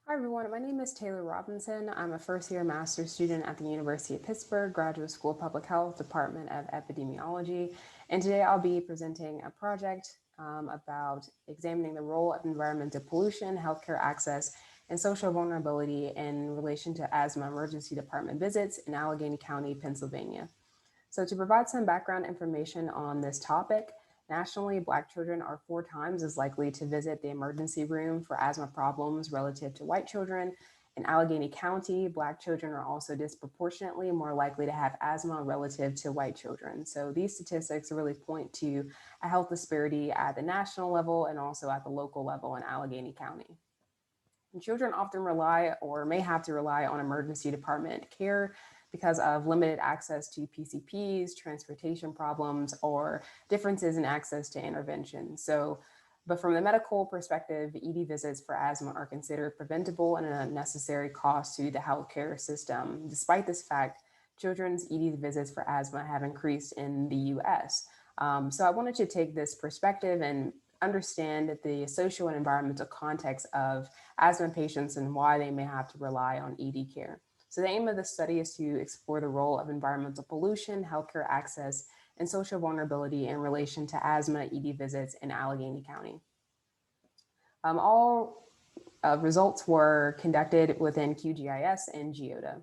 Hi everyone, my name is Taylor Robinson. I'm a first-year master's student at the University of Pittsburgh Graduate School of Public Health, Department of Epidemiology. And today I'll be presenting a project about examining the role of environmental pollution, healthcare access, and social vulnerability in relation to asthma emergency department visits in Allegheny County, Pennsylvania. So to provide some background information on this topic, nationally, Black children are 4 times as likely to visit the emergency room for asthma problems relative to white children. In Allegheny County, Black children are also disproportionately more likely to have asthma relative to white children. So these statistics really point to a health disparity at the national level and also at the local level in Allegheny County. And children often rely or may have to rely on emergency department care because of limited access to PCPs, transportation problems, or differences in access to intervention. But from the medical perspective, ED visits for asthma are considered preventable and a necessary cost to the healthcare system. Despite this fact, children's ED visits for asthma have increased in the US. So I wanted to take this perspective and understand the social and environmental context of asthma patients and why they may have to rely on ED care. So the aim of this study is to explore the role of environmental pollution, healthcare access, and social vulnerability in relation to asthma ED visits in Allegheny County. All results were conducted within QGIS and GEODA.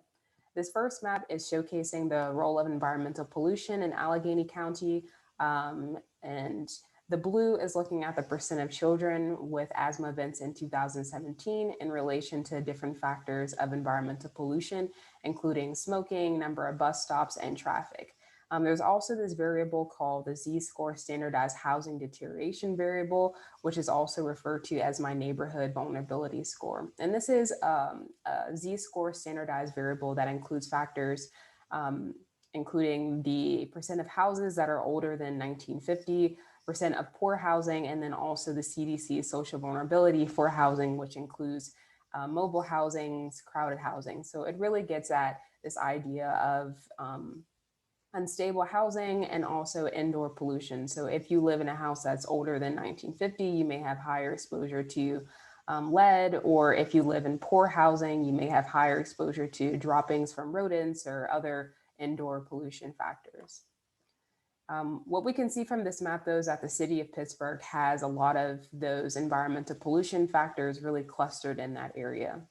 This first map is showcasing the role of environmental pollution in Allegheny County, and the blue is looking at the percent of children with asthma events in 2017 in relation to different factors of environmental pollution, including smoking, number of bus stops, and traffic. There's also this variable called the Z-score standardized housing deterioration variable, which is also referred to as my neighborhood vulnerability score. And this is a Z-score standardized variable that includes factors including the percent of houses that are older than 1950, percent of poor housing, and then also the CDC social vulnerability for housing, which includes mobile housings, crowded housing. So it really gets at this idea of unstable housing and also indoor pollution. So if you live in a house that's older than 1950, you may have higher exposure to lead, or if you live in poor housing, you may have higher exposure to droppings from rodents or other indoor pollution factors. What we can see from this map, though, is that the city of Pittsburgh has a lot of those environmental pollution factors really clustered in that area.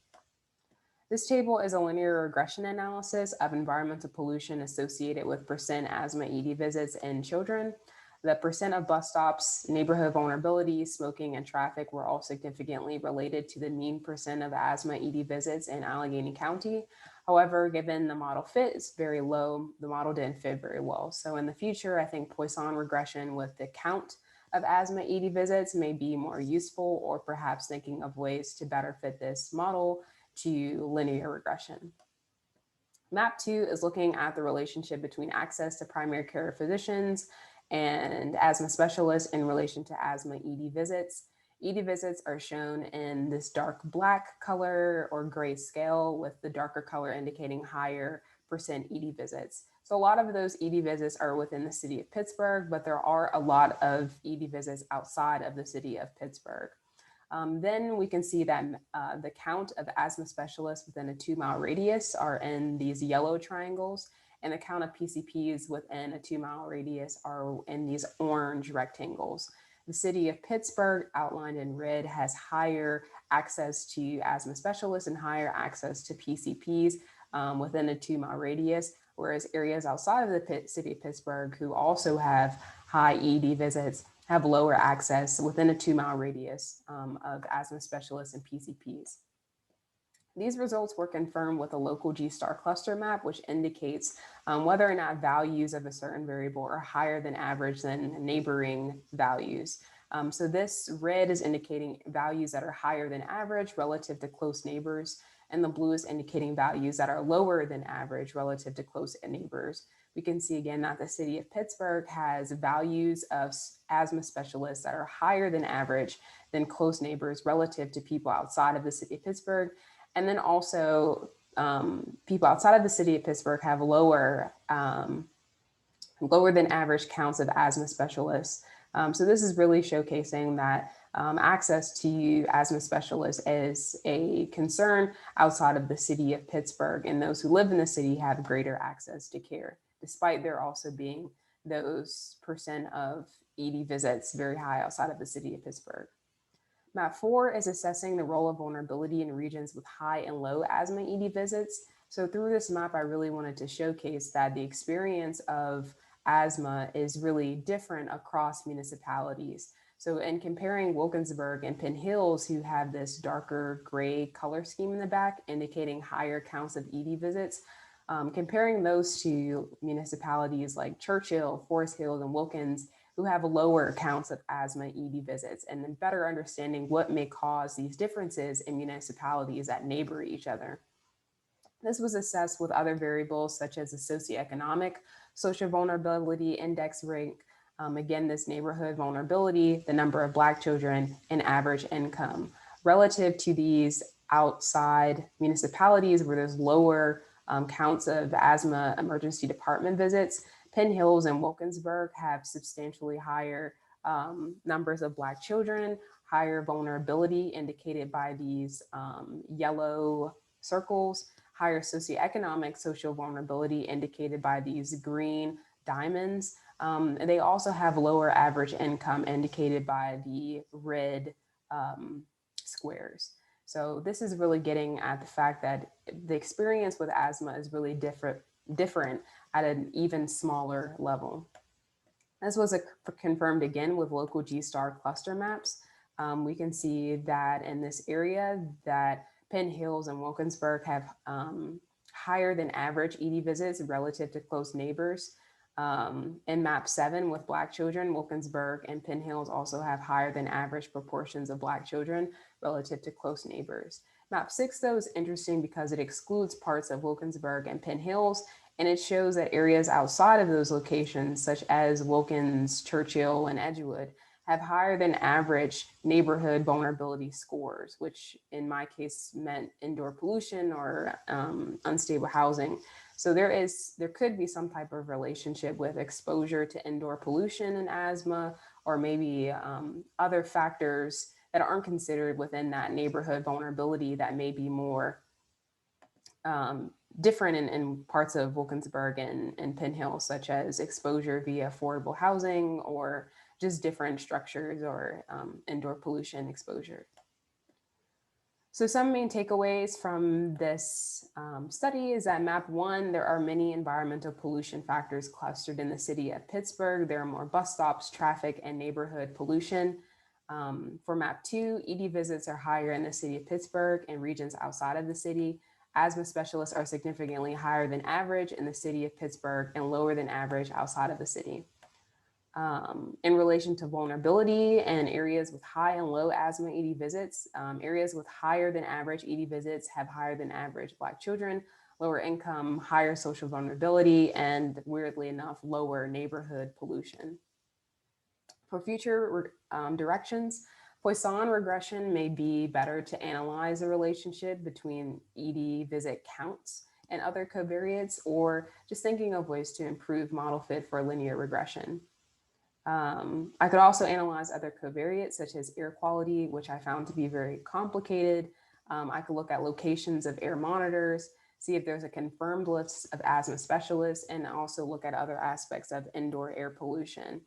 This table is a linear regression analysis of environmental pollution associated with percent asthma ED visits in children. The percent of bus stops, neighborhood vulnerability, smoking, and traffic were all significantly related to the mean percent of asthma ED visits in Allegheny County. However, given the model fit is very low, the model didn't fit very well. So in the future, I think Poisson regression with the count of asthma ED visits may be more useful, or perhaps thinking of ways to better fit this model to linear regression. Map 2 is looking at the relationship between access to primary care physicians and asthma specialists in relation to asthma ED visits. ED visits are shown in this dark black color or gray scale, with the darker color indicating higher percent ED visits. So a lot of those ED visits are within the city of Pittsburgh, but there are a lot of ED visits outside of the city of Pittsburgh. Then we can see that the count of asthma specialists within a 2-mile radius are in these yellow triangles, and the count of PCPs within a 2-mile radius are in these orange rectangles. The city of Pittsburgh, outlined in red, has higher access to asthma specialists and higher access to PCPs within a 2-mile radius, whereas areas outside of the city of Pittsburgh, who also have high ED visits, have lower access within a 2-mile radius of asthma specialists and PCPs. These results were confirmed with a local G-star cluster map, which indicates whether or not values of a certain variable are higher than average than neighboring values. So this red is indicating values that are higher than average relative to close neighbors, and the blue is indicating values that are lower than average relative to close neighbors. We can see again that the city of Pittsburgh has values of asthma specialists that are higher than average than close neighbors relative to people outside of the city of Pittsburgh. And then also people outside of the city of Pittsburgh have lower than average counts of asthma specialists. So this is really showcasing that access to asthma specialists is a concern outside of the city of Pittsburgh, and those who live in the city have greater access to care, despite there also being those percent of ED visits very high outside of the city of Pittsburgh. Map 4 is assessing the role of vulnerability in regions with high and low asthma ED visits. So through this map, I really wanted to showcase that the experience of asthma is really different across municipalities. So in comparing Wilkinsburg and Penn Hills, who have this darker gray color scheme in the back, indicating higher counts of ED visits, comparing those to municipalities like Churchill, Forest Hills, and Wilkins, who have lower counts of asthma ED visits, and then better understanding what may cause these differences in municipalities that neighbor each other. This was assessed with other variables such as the socioeconomic, social vulnerability index rank, again, this neighborhood vulnerability, the number of Black children, and average income. Relative to these outside municipalities where there's lower counts of asthma emergency department visits, Penn Hills and Wilkinsburg have substantially higher numbers of Black children, higher vulnerability indicated by these yellow circles, higher socioeconomic social vulnerability indicated by these green diamonds. And they also have lower average income indicated by the red squares. So this is really getting at the fact that the experience with asthma is really different at an even smaller level. This was confirmed again with local G-STAR cluster maps. We can see that in this area that Penn Hills and Wilkinsburg have higher than average ED visits relative to close neighbors. In map 7 with Black children, Wilkinsburg and Penn Hills also have higher than average proportions of Black children relative to close neighbors. Map 6, though, is interesting because it excludes parts of Wilkinsburg and Penn Hills, and it shows that areas outside of those locations, such as Wilkins, Churchill, and Edgewood, have higher than average neighborhood vulnerability scores, which in my case meant indoor pollution or unstable housing. So there could be some type of relationship with exposure to indoor pollution and asthma, or maybe other factors that aren't considered within that neighborhood vulnerability that may be more different in parts of Wilkinsburg and Penn Hill, such as exposure via affordable housing or just different structures or indoor pollution exposure. So some main takeaways from this study is that map 1, there are many environmental pollution factors clustered in the city of Pittsburgh. There are more bus stops, traffic, and neighborhood pollution. For map 2, ED visits are higher in the city of Pittsburgh and regions outside of the city. Asthma specialists are significantly higher than average in the city of Pittsburgh and lower than average outside of the city. In relation to vulnerability and areas with high and low asthma ED visits, areas with higher than average ED visits have higher than average Black children, lower income, higher social vulnerability, and weirdly enough, lower neighborhood pollution. For future directions, Poisson regression may be better to analyze the relationship between ED visit counts and other covariates, or just thinking of ways to improve model fit for linear regression. I could also analyze other covariates such as air quality, which I found to be very complicated. I could look at locations of air monitors, see if there's a confirmed list of asthma specialists, and also look at other aspects of indoor air pollution.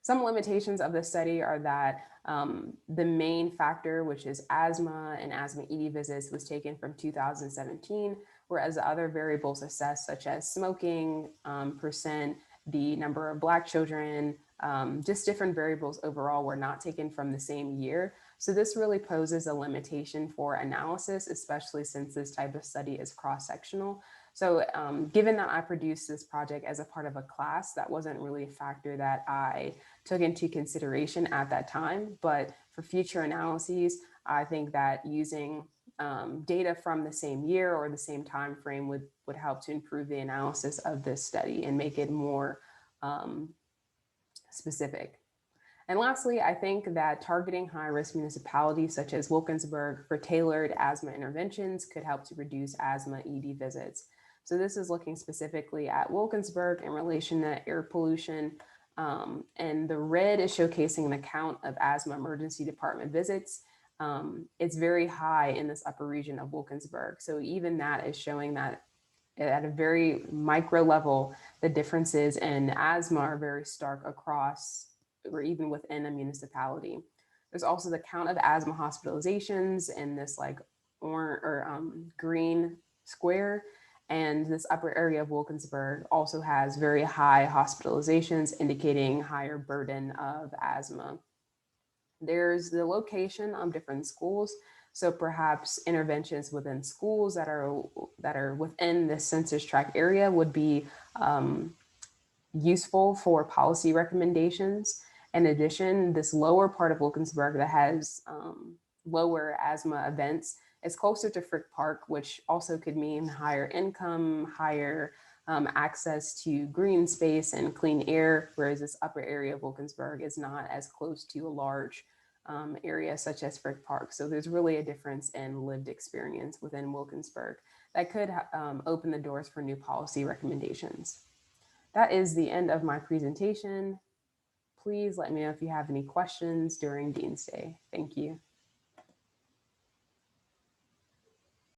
Some limitations of this study are that the main factor, which is asthma and asthma ED visits, was taken from 2017, whereas the other variables assessed, such as smoking, percent, the number of Black children, just different variables overall were not taken from the same year. So this really poses a limitation for analysis, especially since this type of study is cross-sectional. So given that I produced this project as a part of a class, that wasn't really a factor that I took into consideration at that time. But for future analyses, I think that using data from the same year or the same time frame would help to improve the analysis of this study and make it more specific. And lastly, I think that targeting high-risk municipalities such as Wilkinsburg for tailored asthma interventions could help to reduce asthma ED visits. So this is looking specifically at Wilkinsburg in relation to air pollution. And the red is showcasing the count of asthma emergency department visits. It's very high in this upper region of Wilkinsburg. So even that is showing that at a very micro level, the differences in asthma are very stark across or even within a municipality. There's also the count of asthma hospitalizations in this like orange or green square. And this upper area of Wilkinsburg also has very high hospitalizations, indicating higher burden of asthma. There's the location of different schools. So perhaps interventions within schools that are within the census tract area would be useful for policy recommendations. In addition, this lower part of Wilkinsburg that has lower asthma events is closer to Frick Park, which also could mean higher income, higher access to green space and clean air, whereas this upper area of Wilkinsburg is not as close to a large area such as Frick Park. So there's really a difference in lived experience within Wilkinsburg that could open the doors for new policy recommendations. That is the end of my presentation. Please let me know if you have any questions during Dean's Day. Thank you.